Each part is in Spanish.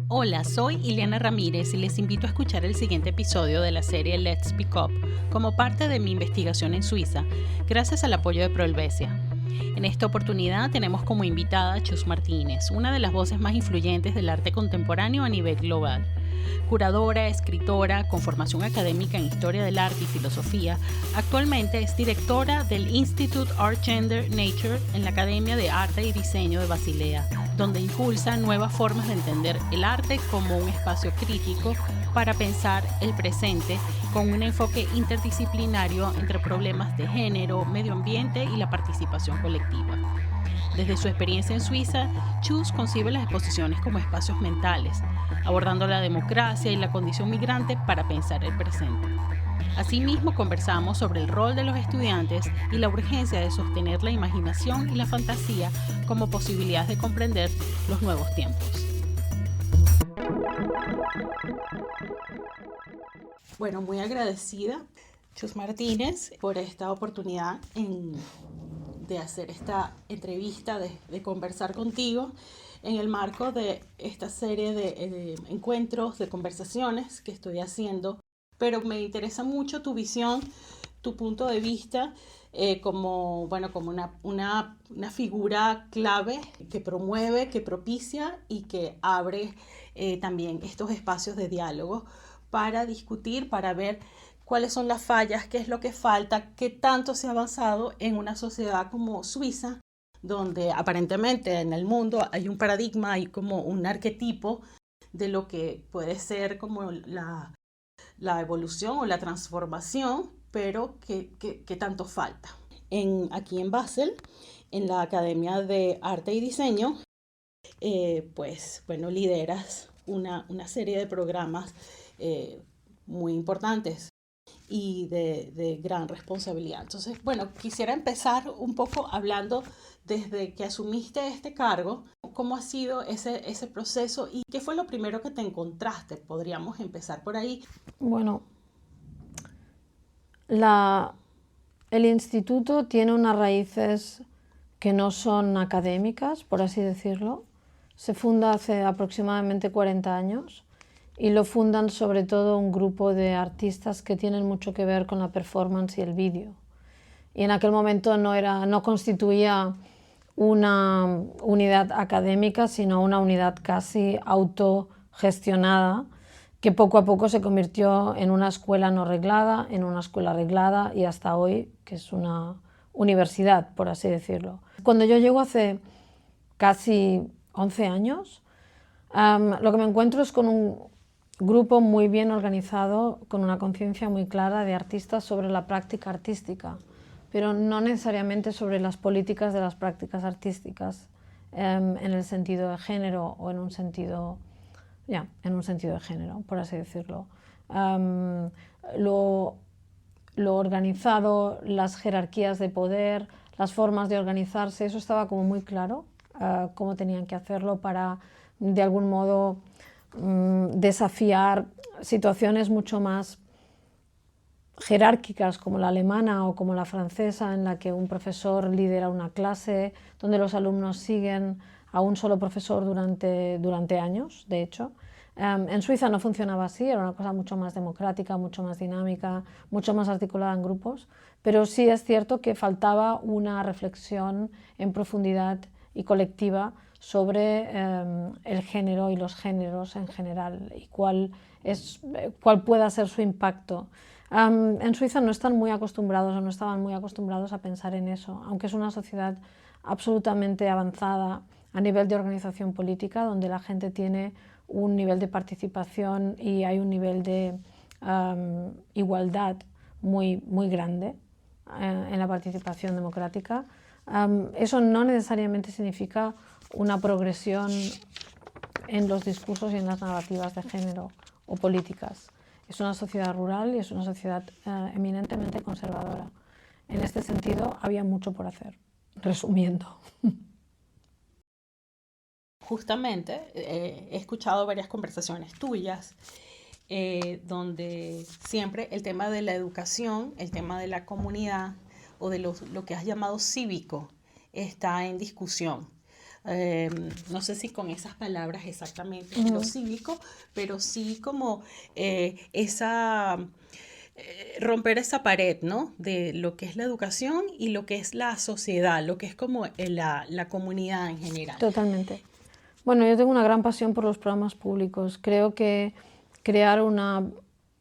Hola, soy Ileana Ramírez y les invito a escuchar el siguiente episodio de la serie Let's Speak Up como parte de mi investigación en Suiza, gracias al apoyo de Prohelvetia. En esta oportunidad tenemos como invitada a Chus Martínez, una de las voces más influyentes del arte contemporáneo a nivel global. Curadora, escritora, con formación académica en Historia del Arte y Filosofía, actualmente es directora del Institute Art Gender Nature en la Academia de Arte y Diseño de Basilea, donde impulsa nuevas formas de entender el arte como un espacio crítico para pensar el presente con un enfoque interdisciplinario entre problemas de género, medio ambiente y la participación colectiva. Desde su experiencia en Suiza, Chus concibe las exposiciones como espacios mentales, abordando la democracia y la condición migrante para pensar el presente. Asimismo, conversamos sobre el rol de los estudiantes y la urgencia de sostener la imaginación y la fantasía como posibilidades de comprender los nuevos tiempos. Bueno, muy agradecida, Chus Martínez, por esta oportunidad de hacer esta entrevista, de conversar contigo en el marco de esta serie de encuentros, de conversaciones que estoy haciendo. Pero me interesa mucho tu visión, tu punto de vista como una figura clave que promueve, que propicia y que abre también estos espacios de diálogo para discutir, para ver cuáles son las fallas, qué es lo que falta, qué tanto se ha avanzado en una sociedad como Suiza, donde aparentemente en el mundo hay un paradigma, hay como un arquetipo de lo que puede ser como la evolución o la transformación, pero que tanto falta. Aquí en Basel, en la Academia de Arte y Diseño, lideras una serie de programas muy importantes y de gran responsabilidad. Entonces, bueno, quisiera empezar un poco hablando desde que asumiste este cargo, cómo ha sido ese proceso y qué fue lo primero que te encontraste. Podríamos empezar por ahí. Bueno, el instituto tiene unas raíces que no son académicas, por así decirlo. Se funda hace aproximadamente 40 años y lo fundan sobre todo un grupo de artistas que tienen mucho que ver con la performance y el vídeo. Y en aquel momento no constituía una unidad académica, sino una unidad casi autogestionada, que poco a poco se convirtió en una escuela no reglada, en una escuela reglada y hasta hoy, que es una universidad, por así decirlo. Cuando yo llego hace casi 11 años, lo que me encuentro es con un grupo muy bien organizado, con una conciencia muy clara de artistas sobre la práctica artística, pero no necesariamente sobre las políticas de las prácticas artísticas en el sentido de género o en un sentido de género, por así decirlo. Lo organizado, las jerarquías de poder, las formas de organizarse, eso estaba como muy claro, cómo tenían que hacerlo para, de algún modo, desafiar situaciones mucho más jerárquicas como la alemana o como la francesa, en la que un profesor lidera una clase, donde los alumnos siguen a un solo profesor durante años, de hecho. En Suiza no funcionaba así, era una cosa mucho más democrática, mucho más dinámica, mucho más articulada en grupos, pero sí es cierto que faltaba una reflexión en profundidad y colectiva sobre el género y los géneros en general y cuál pueda ser su impacto. En Suiza no están muy acostumbrados o no estaban muy acostumbrados a pensar en eso, aunque es una sociedad absolutamente avanzada a nivel de organización política, donde la gente tiene un nivel de participación y hay un nivel de igualdad muy, muy grande en la participación democrática. Eso no necesariamente significa una progresión en los discursos y en las narrativas de género o políticas. Es una sociedad rural y es una sociedad eminentemente conservadora. En este sentido, había mucho por hacer, resumiendo. Justamente he escuchado varias conversaciones tuyas donde siempre el tema de la educación, el tema de la comunidad o de lo que has llamado cívico está en discusión. No sé si con esas palabras exactamente lo cívico, pero sí como romper esa pared, ¿no? De lo que es la educación y lo que es la sociedad, lo que es como la comunidad en general. Totalmente. Bueno, yo tengo una gran pasión por los programas públicos. Creo que crear una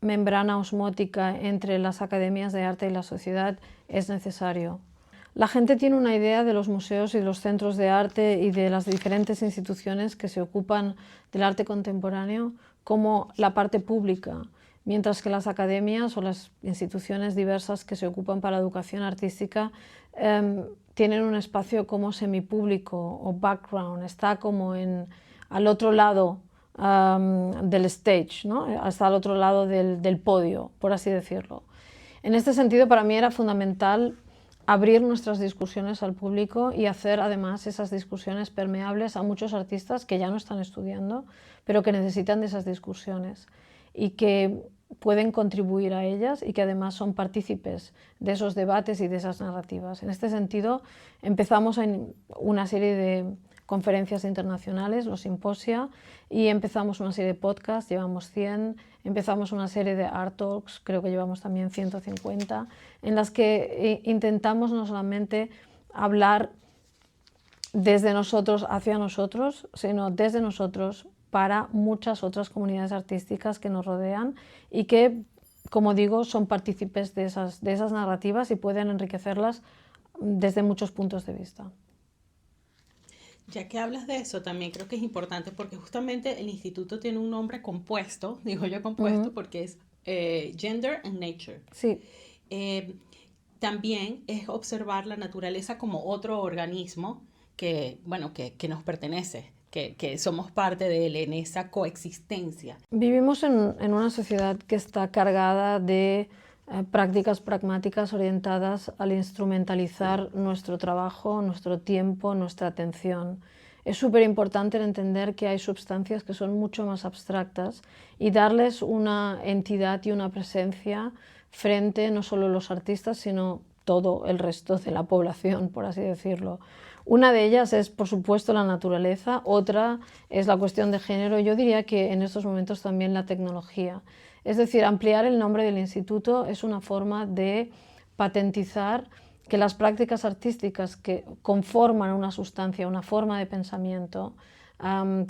membrana osmótica entre las academias de arte y la sociedad es necesario. La gente tiene una idea de los museos y de los centros de arte y de las diferentes instituciones que se ocupan del arte contemporáneo como la parte pública, mientras que las academias o las instituciones diversas que se ocupan para la educación artística tienen un espacio como semipúblico o background, está como al otro lado del stage, ¿no? Hasta al otro lado del podio, por así decirlo. En este sentido, para mí era fundamental abrir nuestras discusiones al público y hacer además esas discusiones permeables a muchos artistas que ya no están estudiando, pero que necesitan de esas discusiones y que pueden contribuir a ellas y que además son partícipes de esos debates y de esas narrativas. En este sentido, empezamos en una serie de conferencias internacionales, los simposia, y empezamos una serie de podcasts, llevamos 100, empezamos una serie de art talks, creo que llevamos también 150, en las que intentamos no solamente hablar desde nosotros hacia nosotros, sino desde nosotros para muchas otras comunidades artísticas que nos rodean y que, como digo, son partícipes de esas narrativas y pueden enriquecerlas desde muchos puntos de vista. Ya que hablas de eso, también creo que es importante porque justamente el instituto tiene un nombre compuesto, digo yo compuesto, porque es Gender and Nature. Sí. También es observar la naturaleza como otro organismo que, bueno, que nos pertenece, que somos parte de él en esa coexistencia. Vivimos en una sociedad que está cargada de prácticas pragmáticas orientadas al instrumentalizar nuestro trabajo, nuestro tiempo, nuestra atención. Es súper importante entender que hay sustancias que son mucho más abstractas y darles una entidad y una presencia frente no solo a los artistas, sino todo el resto de la población, por así decirlo. Una de ellas es, por supuesto, la naturaleza, otra es la cuestión de género. Yo diría que en estos momentos también la tecnología. Es decir, ampliar el nombre del instituto es una forma de patentizar que las prácticas artísticas que conforman una sustancia, una forma de pensamiento,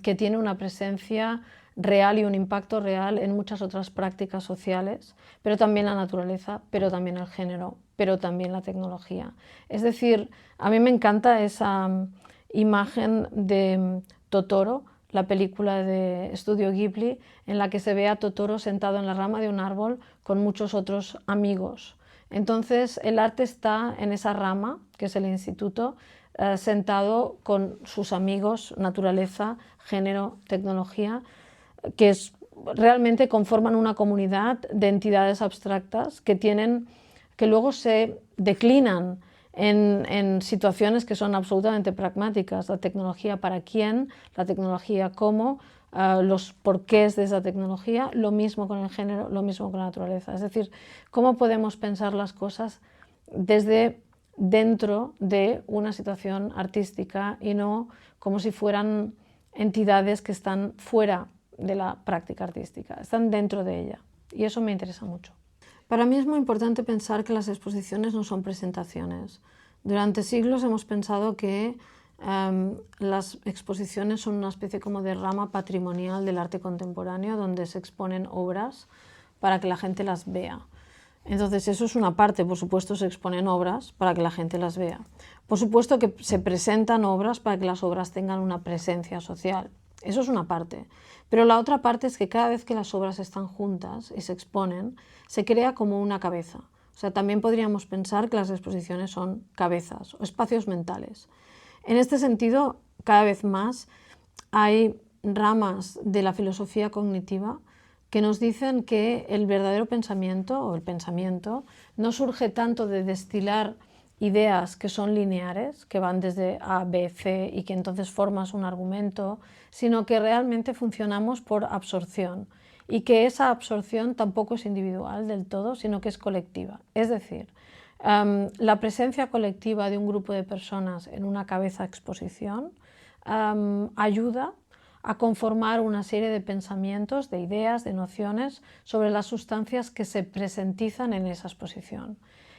que tiene una presencia real y un impacto real en muchas otras prácticas sociales, pero también la naturaleza, pero también el género, pero también la tecnología. Es decir, a mí me encanta esa imagen de Totoro, la película de Estudio Ghibli, en la que se ve a Totoro sentado en la rama de un árbol con muchos otros amigos. Entonces, el arte está en esa rama, que es el instituto, sentado con sus amigos, naturaleza, género, tecnología, que realmente conforman una comunidad de entidades abstractas que luego se declinan en situaciones que son absolutamente pragmáticas. La tecnología para quién, la tecnología cómo, los porqués de esa tecnología, lo mismo con el género, lo mismo con la naturaleza. Es decir, cómo podemos pensar las cosas desde dentro de una situación artística y no como si fueran entidades que están fuera de la práctica artística, están dentro de ella, y eso me interesa mucho. Para mí es muy importante pensar que las exposiciones no son presentaciones. Durante siglos hemos pensado que las exposiciones son una especie como de rama patrimonial del arte contemporáneo donde se exponen obras para que la gente las vea. Entonces eso es una parte, por supuesto se exponen obras para que la gente las vea. Por supuesto que se presentan obras para que las obras tengan una presencia social. Eso es una parte. Pero la otra parte es que cada vez que las obras están juntas y se exponen, se crea como una cabeza. O sea, también podríamos pensar que las exposiciones son cabezas o espacios mentales. En este sentido, cada vez más hay ramas de la filosofía cognitiva que nos dicen que el verdadero pensamiento o el pensamiento no surge tanto de destilar ideas que son lineares, que van desde A, B, C y que entonces formas un argumento, sino que realmente funcionamos por absorción y que esa absorción tampoco es individual del todo, sino que es colectiva. Es decir, la presencia colectiva de un grupo de personas en una cabeza exposición ayuda a conformar una serie de pensamientos, de ideas, de nociones sobre las sustancias que se presentizan en esa exposición.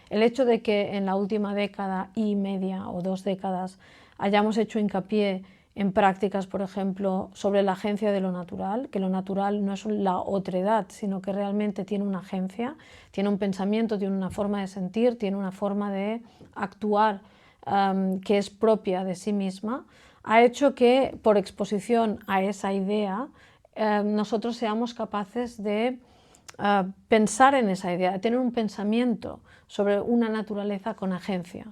El hecho de que en la última década y media o 2 décadas hayamos hecho hincapié en prácticas, por ejemplo, sobre la agencia de lo natural, que lo natural no es la otredad, sino que realmente tiene una agencia, tiene un pensamiento, tiene una forma de sentir, tiene una forma de actuar que es propia de sí misma, ha hecho que, por exposición a esa idea, nosotros seamos capaces de pensar en esa idea, de tener un pensamiento sobre una naturaleza con agencia.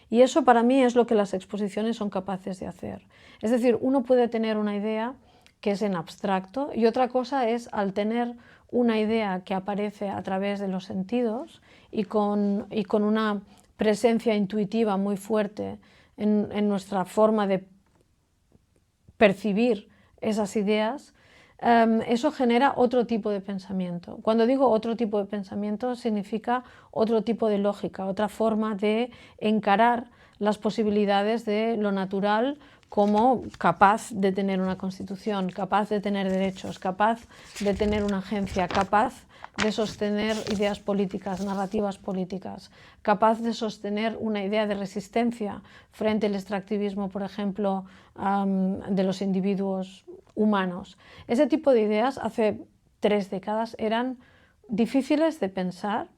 Y eso para mí es lo que las exposiciones son capaces de hacer. Es decir, uno puede tener una idea que es en abstracto y otra cosa es al tener una idea que aparece a través de los sentidos y con una presencia intuitiva muy fuerte en nuestra forma de percibir esas ideas, eso genera otro tipo de pensamiento. Cuando digo otro tipo de pensamiento significa otro tipo de lógica, otra forma de encarar las posibilidades de lo natural como capaz de tener una constitución, capaz de tener derechos, capaz de tener una agencia, capaz de sostener ideas políticas, narrativas políticas, capaz de sostener una idea de resistencia frente al extractivismo, por ejemplo, de los individuos humanos. Ese tipo de ideas hace 3 décadas eran difíciles de pensar,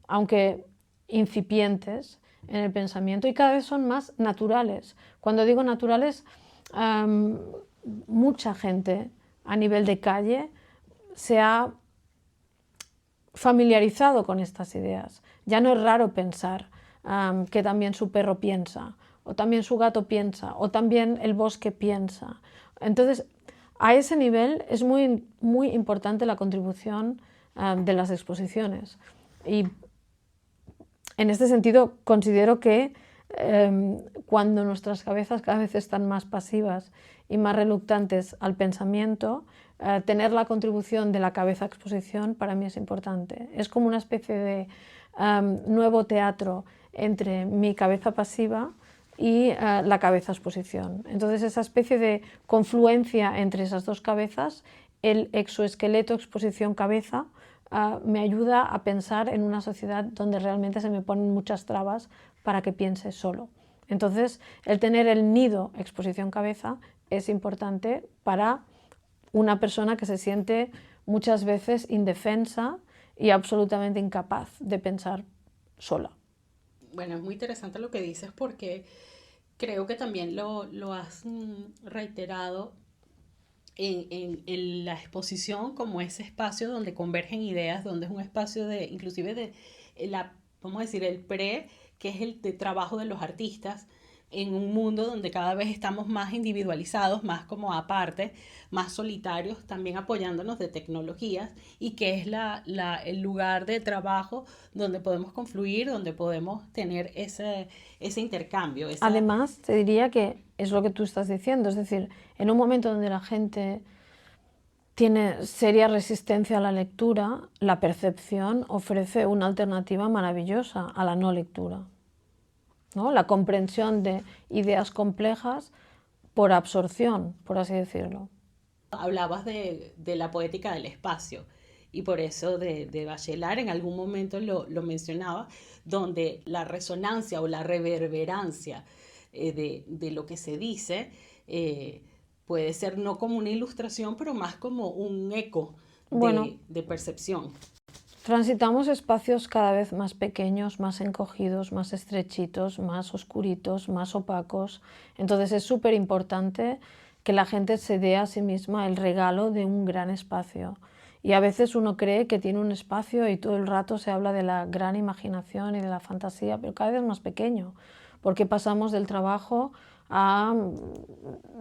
aunque incipientes en el pensamiento, y cada vez son más naturales. Cuando digo naturales, mucha gente a nivel de calle se ha familiarizado con estas ideas. Ya no es raro pensar que también su perro piensa, o también su gato piensa, o también el bosque piensa. Entonces, a ese nivel es muy, muy importante la contribución de las exposiciones. Y en este sentido considero que cuando nuestras cabezas cada vez están más pasivas y más reluctantes al pensamiento, tener la contribución de la cabeza exposición para mí es importante. Es como una especie de nuevo teatro entre mi cabeza pasiva y la cabeza exposición. Entonces esa especie de confluencia entre esas dos cabezas, el exoesqueleto exposición cabeza, me ayuda a pensar en una sociedad donde realmente se me ponen muchas trabas para que piense solo. Entonces el tener el nido exposición cabeza es importante para una persona que se siente muchas veces indefensa y absolutamente incapaz de pensar sola. Bueno, es muy interesante lo que dices porque creo que también lo has reiterado en la exposición como ese espacio donde convergen ideas, donde es un espacio de, inclusive de, vamos a decir, el pre, que es el de trabajo de los artistas, en un mundo donde cada vez estamos más individualizados, más como aparte, más solitarios, también apoyándonos de tecnologías y que es el lugar de trabajo donde podemos confluir, donde podemos tener ese intercambio. Además, te diría que es lo que tú estás diciendo, es decir, en un momento donde la gente tiene seria resistencia a la lectura, la percepción ofrece una alternativa maravillosa a la no lectura, ¿no? La comprensión de ideas complejas por absorción, por así decirlo. Hablabas de la poética del espacio y por eso de Bachelard en algún momento lo mencionaba, donde la resonancia o la reverberancia de lo que se dice puede ser no como una ilustración, pero más como un eco de percepción. Transitamos espacios cada vez más pequeños, más encogidos, más estrechitos, más oscuritos, más opacos. Entonces es súper importante que la gente se dé a sí misma el regalo de un gran espacio. Y a veces uno cree que tiene un espacio y todo el rato se habla de la gran imaginación y de la fantasía, pero cada vez más pequeño, porque pasamos del trabajo a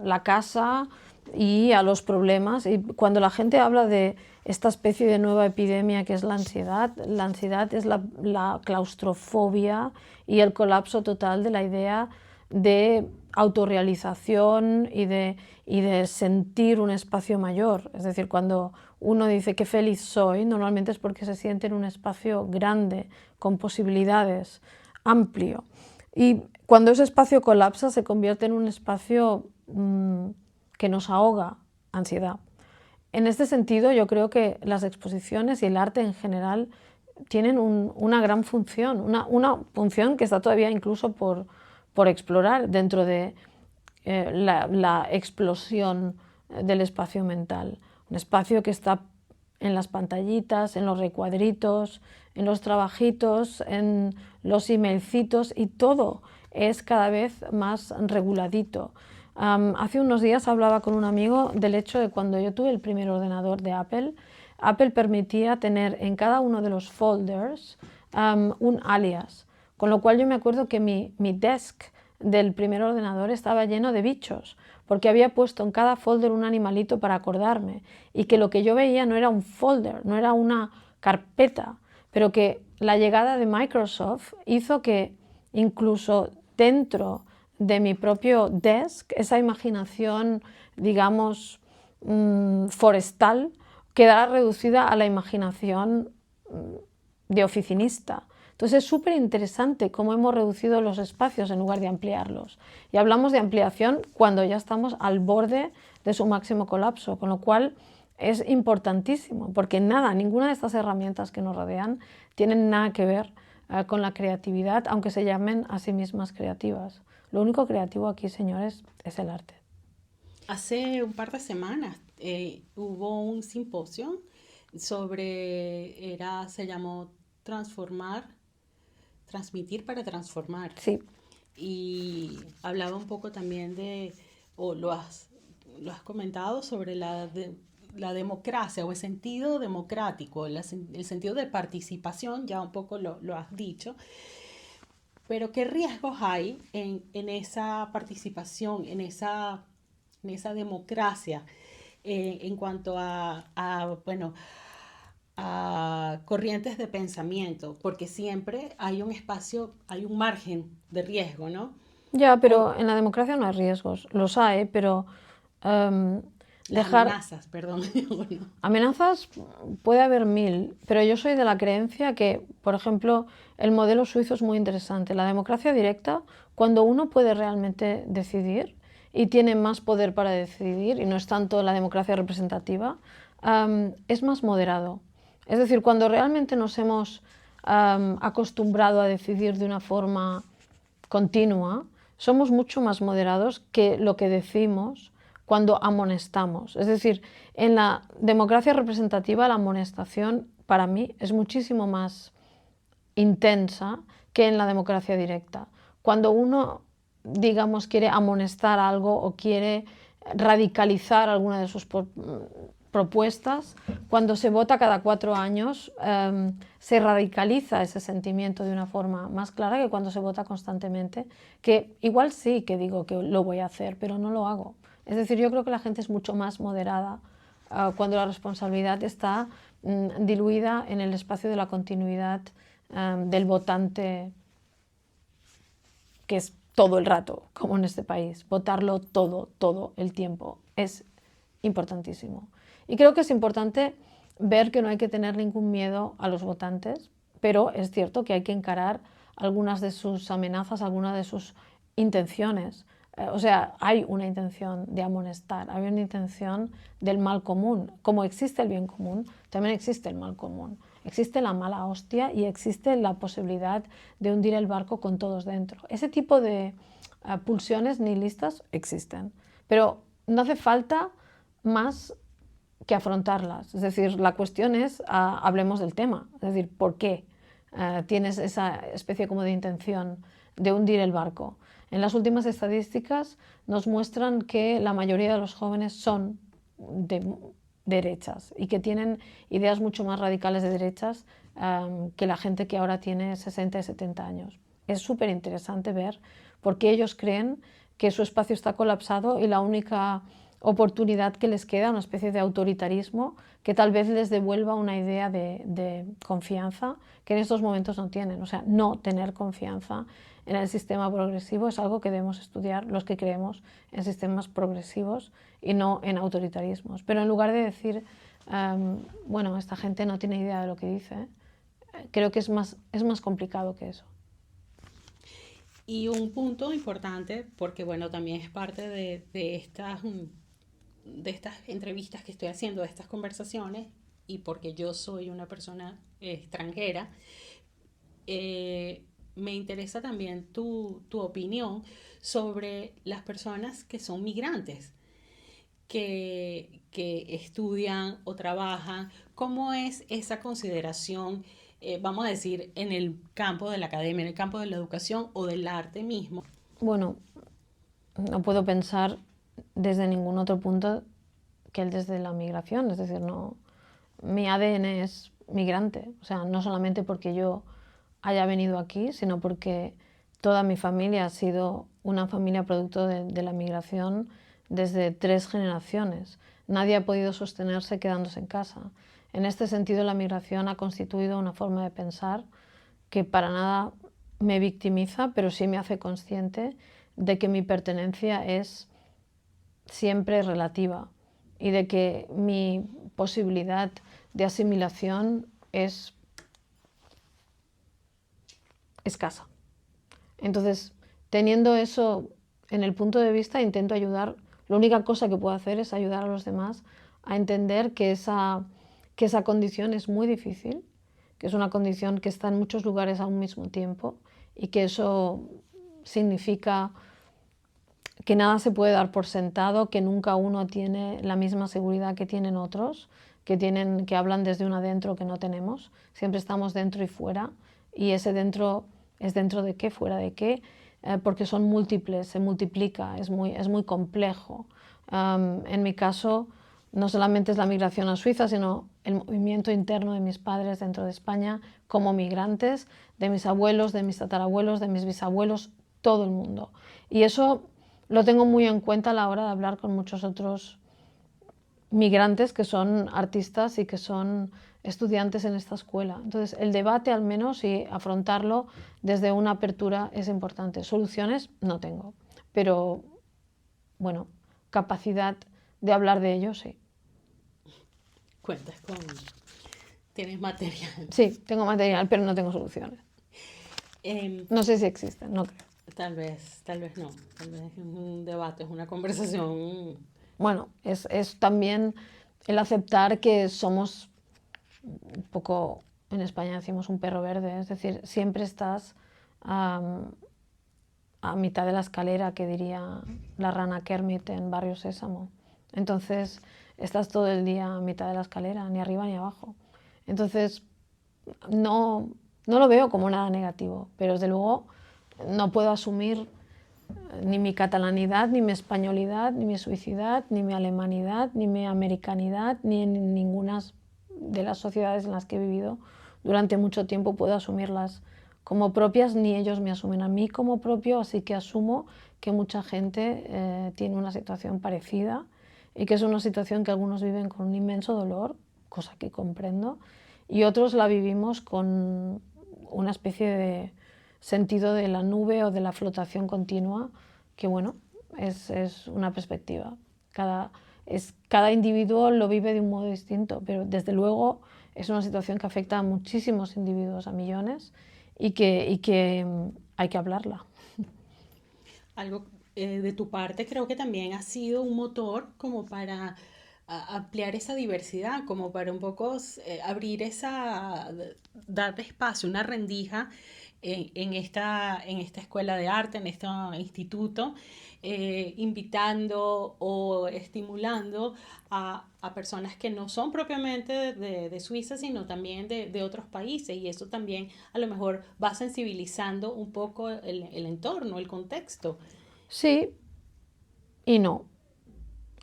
la casa y a los problemas. Y cuando la gente habla de esta especie de nueva epidemia que es la ansiedad es la claustrofobia y el colapso total de la idea de autorrealización y de sentir un espacio mayor. Es decir, cuando uno dice qué feliz soy, normalmente es porque se siente en un espacio grande, con posibilidades, amplio. Y cuando ese espacio colapsa se convierte en un espacio que nos ahoga, ansiedad. En este sentido, yo creo que las exposiciones y el arte en general tienen una gran función, una función que está todavía incluso por explorar dentro de la explosión del espacio mental. Un espacio que está en las pantallitas, en los recuadritos, en los trabajitos, en los emailcitos, y todo es cada vez más reguladito. Hace unos días hablaba con un amigo del hecho de cuando yo tuve el primer ordenador de Apple, Apple permitía tener en cada uno de los folders un alias, con lo cual yo me acuerdo que mi desk del primer ordenador estaba lleno de bichos, porque había puesto en cada folder un animalito para acordarme, y que lo que yo veía no era un folder, no era una carpeta, pero que la llegada de Microsoft hizo que incluso dentro de mi propio desk, esa imaginación, digamos, forestal, quedara reducida a la imaginación de oficinista. Entonces es súper interesante cómo hemos reducido los espacios en lugar de ampliarlos. Y hablamos de ampliación cuando ya estamos al borde de su máximo colapso, con lo cual es importantísimo, porque ninguna de estas herramientas que nos rodean tienen nada que ver con la creatividad, aunque se llamen a sí mismas creativas. Lo único creativo aquí, señores, es el arte. Hace un par de semanas hubo un simposio se llamó Transmitir para Transformar. Sí. Y hablaba un poco también lo has comentado sobre la democracia o el sentido democrático, el sentido de participación, ya un poco lo has dicho. Pero ¿qué riesgos hay en esa participación, en esa democracia, en cuanto a corrientes de pensamiento? Porque siempre hay un espacio, hay un margen de riesgo, ¿no? Ya, pero en la democracia no hay riesgos. Los hay, pero amenazas, perdón. Bueno. Amenazas puede haber 1000, pero yo soy de la creencia que, por ejemplo, el modelo suizo es muy interesante. La democracia directa, cuando uno puede realmente decidir y tiene más poder para decidir, y no es tanto la democracia representativa, es más moderado. Es decir, cuando realmente nos hemos acostumbrado a decidir de una forma continua, somos mucho más moderados que lo que decimos cuando amonestamos. Es decir, en la democracia representativa la amonestación para mí es muchísimo más intensa que en la democracia directa. Cuando uno, digamos, quiere amonestar algo o quiere radicalizar alguna de sus propuestas, cuando se vota cada 4 años se radicaliza ese sentimiento de una forma más clara que cuando se vota constantemente, que igual sí que digo que lo voy a hacer, pero no lo hago. Es decir, yo creo que la gente es mucho más moderada cuando la responsabilidad está diluida en el espacio de la continuidad del votante, que es todo el rato, como en este país. Votarlo todo el tiempo es importantísimo. Y creo que es importante ver que no hay que tener ningún miedo a los votantes, pero es cierto que hay que encarar algunas de sus amenazas, algunas de sus intenciones. O sea, hay una intención de amonestar, hay una intención del mal común. Como existe el bien común, también existe el mal común. Existe la mala hostia y existe la posibilidad de hundir el barco con todos dentro. Ese tipo de pulsiones nihilistas existen, pero no hace falta más que afrontarlas. Es decir, la cuestión es, hablemos del tema, es decir, ¿por qué tienes esa especie como de intención de hundir el barco? En las últimas estadísticas nos muestran que la mayoría de los jóvenes son de derechas y que tienen ideas mucho más radicales de derechas que la gente que ahora tiene 60 y 70 años. Es súper interesante ver por qué ellos creen que su espacio está colapsado y la única oportunidad que les queda, una especie de autoritarismo que tal vez les devuelva una idea de confianza que en estos momentos no tienen. O sea, no tener confianza en el sistema progresivo es algo que debemos estudiar los que creemos en sistemas progresivos y no en autoritarismos. Pero en lugar de decir, bueno, esta gente no tiene idea de lo que dice, creo que es más complicado que eso. Y un punto importante, porque bueno, también es parte de estas entrevistas que estoy haciendo, de estas conversaciones, y porque yo soy una persona extranjera, me interesa también tu opinión sobre las personas que son migrantes, que estudian o trabajan. ¿Cómo es esa consideración, vamos a decir, en el campo de la academia, en el campo de la educación o del arte mismo? Bueno, no puedo pensar desde ningún otro punto que el desde la migración, es decir, no, mi ADN es migrante, o sea, no solamente porque yo haya venido aquí, sino porque toda mi familia ha sido una familia producto de la migración desde 3 generaciones. Nadie ha podido sostenerse quedándose en casa. En este sentido, la migración ha constituido una forma de pensar que para nada me victimiza, pero sí me hace consciente de que mi pertenencia es siempre relativa y de que mi posibilidad de asimilación es escasa. Entonces, teniendo eso en el punto de vista, intento ayudar. La única cosa que puedo hacer es ayudar a los demás a entender que esa condición es muy difícil, que es una condición que está en muchos lugares a un mismo tiempo y que eso significa que nada se puede dar por sentado, que nunca uno tiene la misma seguridad que tienen otros, que hablan desde un adentro que no tenemos. Siempre estamos dentro y fuera, y ese dentro es dentro de qué, fuera de qué, porque son múltiples, se multiplica, es muy complejo. En mi caso, no solamente es la migración a Suiza, sino el movimiento interno de mis padres dentro de España como migrantes, de mis abuelos, de mis tatarabuelos, de mis bisabuelos, todo el mundo. Y eso lo tengo muy en cuenta a la hora de hablar con muchos otros migrantes que son artistas y que son estudiantes en esta escuela. Entonces, el debate al menos y afrontarlo desde una apertura es importante. Soluciones no tengo, pero bueno, capacidad de hablar de ello sí. Cuentas con... ¿Tienes material? Sí, tengo material, pero no tengo soluciones. No sé si existen, no creo. Tal vez no. Tal vez es un debate, es una conversación. Bueno, es también el aceptar que somos un poco, en España decimos un perro verde, es decir, siempre estás a mitad de la escalera, que diría la rana Kermit en Barrio Sésamo. Entonces, estás todo el día a mitad de la escalera, ni arriba ni abajo. Entonces, no lo veo como nada negativo, pero desde luego no puedo asumir ni mi catalanidad, ni mi españolidad, ni mi suicidad, ni mi alemanidad, ni mi americanidad, ni en ninguna de las sociedades en las que he vivido durante mucho tiempo puedo asumirlas como propias, ni ellos me asumen a mí como propio, así que asumo que mucha gente tiene una situación parecida y que es una situación que algunos viven con un inmenso dolor, cosa que comprendo, y otros la vivimos con una especie de sentido de la nube o de la flotación continua, que bueno, es una perspectiva. Cada individuo lo vive de un modo distinto, pero desde luego es una situación que afecta a muchísimos individuos, a millones, y que hay que hablarla. Algo de tu parte creo que también ha sido un motor como para ampliar esa diversidad, como para un poco abrir dar espacio, una rendija en esta escuela de arte, en este instituto, invitando o estimulando a personas que no son propiamente de Suiza, sino también de otros países, y eso también a lo mejor va sensibilizando un poco el entorno, el contexto. Sí y no.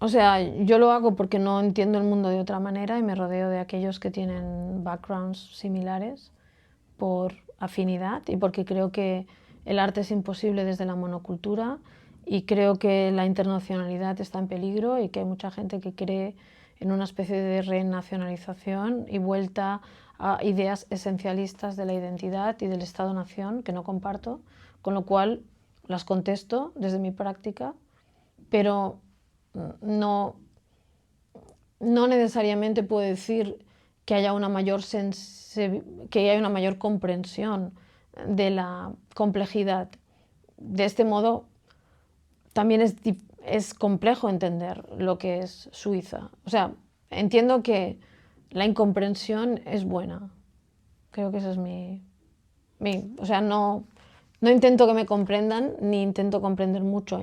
O sea, yo lo hago porque no entiendo el mundo de otra manera y me rodeo de aquellos que tienen backgrounds similares por afinidad y porque creo que el arte es imposible desde la monocultura y creo que la internacionalidad está en peligro y que hay mucha gente que cree en una especie de renacionalización y vuelta a ideas esencialistas de la identidad y del Estado-nación que no comparto, con lo cual las contesto desde mi práctica, pero no necesariamente puedo decir que haya una mayor comprensión de la complejidad. De este modo, también es complejo entender lo que es Suiza. O sea, entiendo que la incomprensión es buena. Creo que ese es o sea, no intento que me comprendan, ni intento comprender mucho.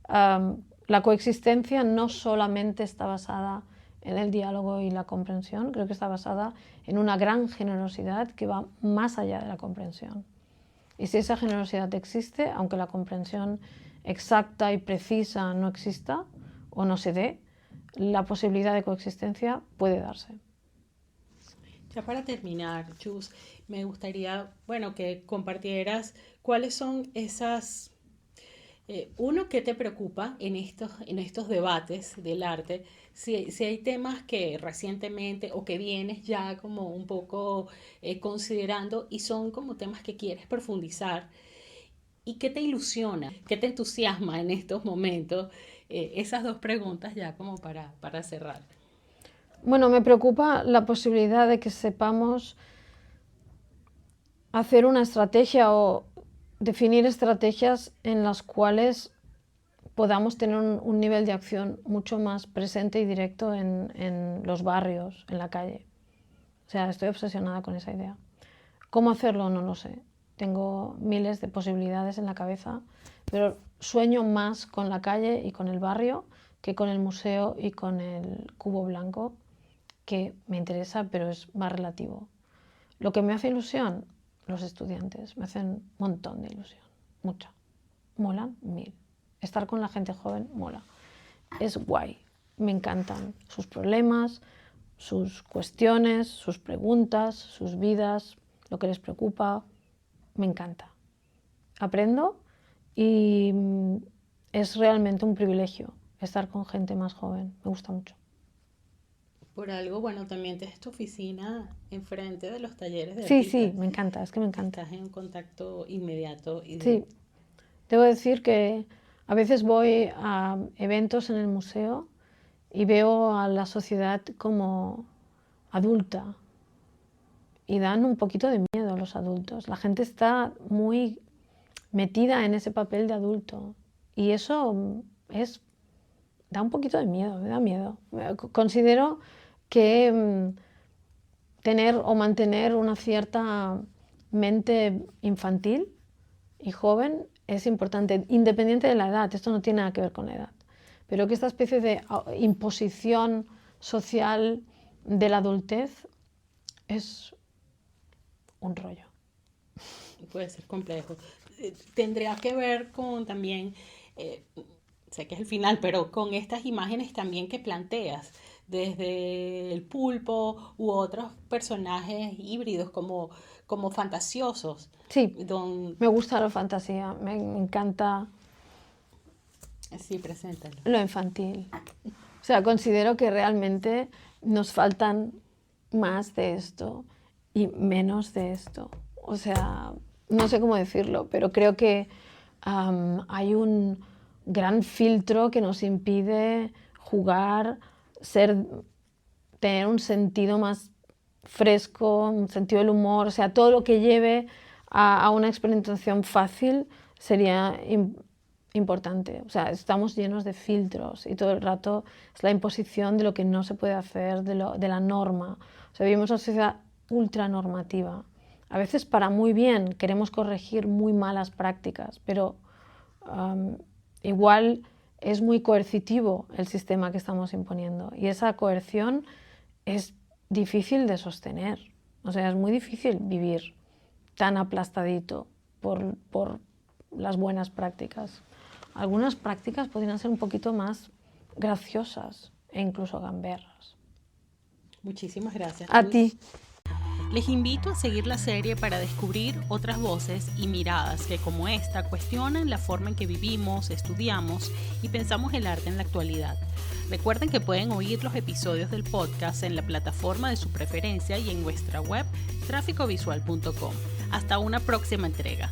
La coexistencia no solamente está basada en el diálogo y la comprensión, creo que está basada en una gran generosidad que va más allá de la comprensión. Y si esa generosidad existe, aunque la comprensión exacta y precisa no exista o no se dé, la posibilidad de coexistencia puede darse. Ya para terminar, Chus, me gustaría, bueno, que compartieras cuáles son esas, uno, ¿qué te preocupa en estos debates del arte? Si hay temas que recientemente o que vienes ya como un poco considerando y son como temas que quieres profundizar. ¿Y qué te ilusiona? ¿Qué te entusiasma en estos momentos? Esas dos preguntas ya como para cerrar. Bueno, me preocupa la posibilidad de que sepamos hacer una estrategia o definir estrategias en las cuales podamos tener un nivel de acción mucho más presente y directo en los barrios, en la calle. O sea, estoy obsesionada con esa idea. ¿Cómo hacerlo? No lo sé. Tengo miles de posibilidades en la cabeza, pero sueño más con la calle y con el barrio que con el museo y con el cubo blanco, que me interesa, pero es más relativo. Lo que me hace ilusión, los estudiantes, me hacen un montón de ilusión, mucha. Molan mil. Estar con la gente joven mola. Es guay. Me encantan sus problemas, sus cuestiones, sus preguntas, sus vidas, lo que les preocupa. Me encanta. Aprendo y es realmente un privilegio estar con gente más joven. Me gusta mucho. Por algo, bueno, también tienes tu oficina enfrente de los talleres de Sí, artistas. sí, me encanta, es que me encanta. Estás en un contacto inmediato y Sí, directo. debo decir que a veces voy a eventos en el museo y veo a la sociedad como adulta y dan un poquito de miedo a los adultos. La gente está muy metida en ese papel de adulto y eso da un poquito de miedo, me da miedo. Considero que tener o mantener una cierta mente infantil y joven es importante, independiente de la edad. Esto no tiene nada que ver con la edad, pero que esta especie de imposición social de la adultez es un rollo. Puede ser complejo. Tendría que ver con también, eh, sé que es el final, pero con estas imágenes también que planteas, desde el pulpo u otros personajes híbridos como fantasiosos. Sí, Don, me gusta la fantasía, me encanta sí, preséntalo. lo infantil. O sea, considero que realmente nos faltan más de esto y menos de esto. O sea, no sé cómo decirlo, pero creo que hay un gran filtro que nos impide jugar, tener un sentido más fresco, un sentido del humor, o sea, todo lo que lleve a una experimentación fácil sería importante. O sea, estamos llenos de filtros y todo el rato es la imposición de lo que no se puede hacer, de la norma. O sea, vivimos una sociedad ultranormativa. A veces para muy bien queremos corregir muy malas prácticas, pero igual es muy coercitivo el sistema que estamos imponiendo y esa coerción es difícil de sostener. O sea, es muy difícil vivir tan aplastadito por las buenas prácticas. Algunas prácticas podrían ser un poquito más graciosas e incluso gamberras. Muchísimas gracias. A ti. Les invito a seguir la serie para descubrir otras voces y miradas que, como esta, cuestionan la forma en que vivimos, estudiamos y pensamos el arte en la actualidad. Recuerden que pueden oír los episodios del podcast en la plataforma de su preferencia y en nuestra web tráficovisual.com. Hasta una próxima entrega.